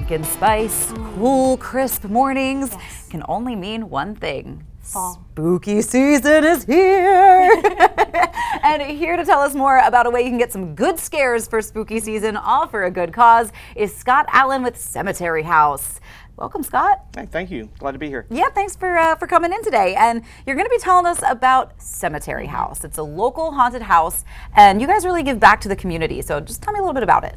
pumpkin spice, cool, crisp mornings can only mean one thing. Fall. Spooky season is here! And here to tell us more about a way you can get some good scares for spooky season, all for a good cause, is Scott Allen with Cemetery House. Welcome, Scott. Hey, thank you. Glad to be here. Yeah, thanks for coming in today. And you're going to be telling us about Cemetery House. It's a local haunted house, and you guys really give back to the community. So just tell me a little bit about it.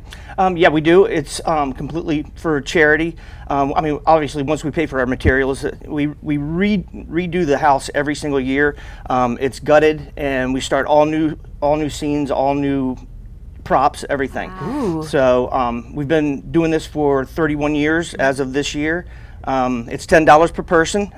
Yeah, we do. It's completely for charity. I mean, obviously, once we pay for our materials, we redo the house every single year. It's gutted, and we start all new scenes, all new props, everything. Wow. So we've been doing this for 31 years as of this year. It's $10 per person,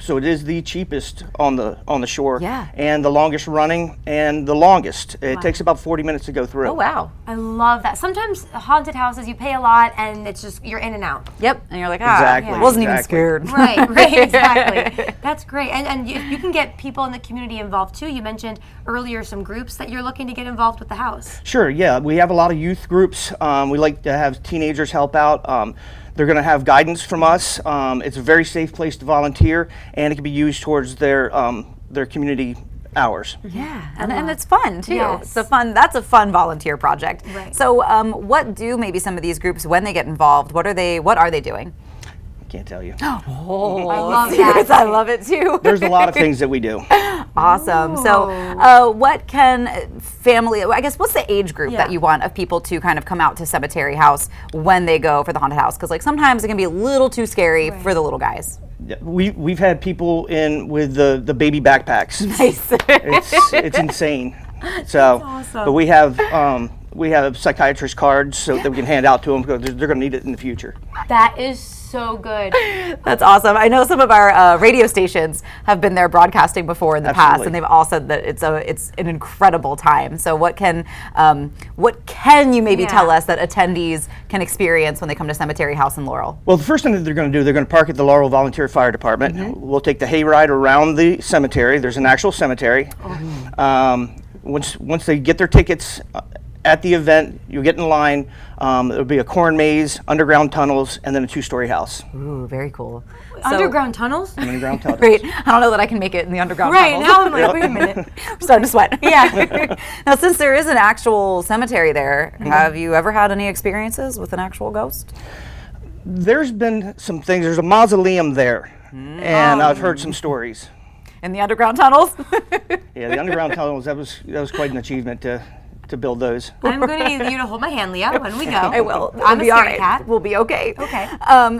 so it is the cheapest on the shore, Yeah. and the longest running and the longest. It takes about 40 minutes to go through. Oh, wow. I love that. Sometimes haunted houses, you pay a lot and it's just, you're in and out. Yep. And you're like, Exactly, I wasn't even exactly. scared. Right, exactly. That's great. And you can get people in the community involved too. You mentioned earlier some groups that you're looking to get involved with the house. Sure, yeah. We have a lot of youth groups. We like to have teenagers help out. They're going to have guidance from us. It's a very safe place to volunteer, and it can be used towards their community hours. Yeah, and it's fun too. Yes. That's a fun volunteer project. Right. So what do maybe some of these groups when they get involved, what are they doing? Can't tell you. Oh, I love serious, that. I love it too. There's a lot of things that we do. Awesome. So what can family, I guess, what's the age group that you want of people to kind of come out to Cemetery House when they go for the haunted house? Because like sometimes it can be a little too scary for the little guys. Yeah, we've had people in with the baby backpacks. Nice. It's insane. So, awesome. but we have psychiatrist cards so that we can hand out to them because they're going to need it in the future. That is so good. That's awesome. I know some of our radio stations have been there broadcasting before in the past, Absolutely. and they've all said that it's an incredible time. So what can you maybe tell us that attendees can experience when they come to Cemetery House in Laurel? Well, the first thing that they're going to do, they're going to park at the Laurel Volunteer Fire Department. We'll take the hayride around the cemetery. There's an actual cemetery. Once they get their tickets at the event, you get in line. There'll be a corn maze, underground tunnels, and then a 2-story house. Ooh, very cool. Underground tunnels? Underground tunnels. Great. I don't know that I can make it in the underground Right, tunnels. now I'm like, wait a minute. I'm starting to sweat. Yeah. Now, since there is an actual cemetery there, have you ever had any experiences with an actual ghost? There's been some things. There's a mausoleum there, and I've heard some stories. In the underground tunnels? Yeah, the underground tunnels, that was quite an achievement to build those. I'm going to need you to hold my hand, Leah, when we go. I will. I'm We'll be a all scaredy right. cat. We'll be okay. Okay.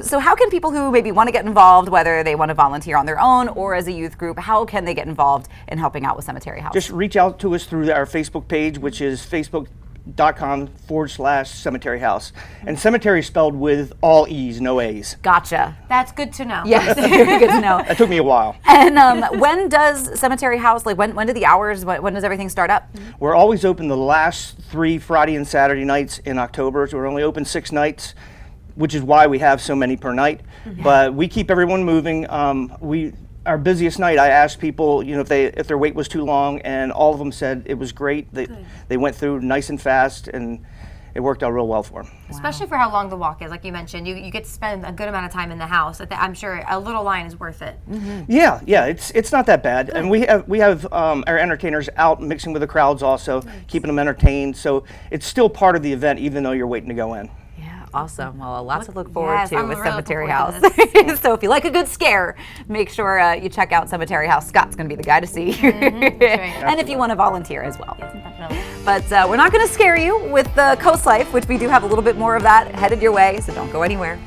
So how can people who maybe want to get involved, whether they want to volunteer on their own or as a youth group, how can they get involved in helping out with Cemetery House? Just reach out to us through our Facebook page, which is facebook.com/Cemetery House. And cemetery is spelled with all E's, no A's. Gotcha. That's good to know. Yes, very good to know. That took me a while. And when does Cemetery House, like when do the hours, when does everything start up? We're always open the last 3 Friday and Saturday nights in October, so we're only open 6 nights, which is why we have so many per night. But we keep everyone moving. Our busiest night, I asked people, if their wait was too long, and all of them said it was great. They went through nice and fast, and it worked out real well for them. Especially for how long the walk is, like you mentioned. You get to spend a good amount of time in the house. I'm sure a little line is worth it. Yeah, it's not that bad, and we have our entertainers out mixing with the crowds also, keeping them entertained. So it's still part of the event, even though you're waiting to go in. Awesome. Well, lots to look forward to I'm with really Cemetery looking House. forward to this. So if you like a good scare, make sure you check out Cemetery House. Scott's going to be the guy to see. And if you want to volunteer as well. Definitely. But we're not going to scare you with CoastLife, which we do have a little bit more of that headed your way, so don't go anywhere.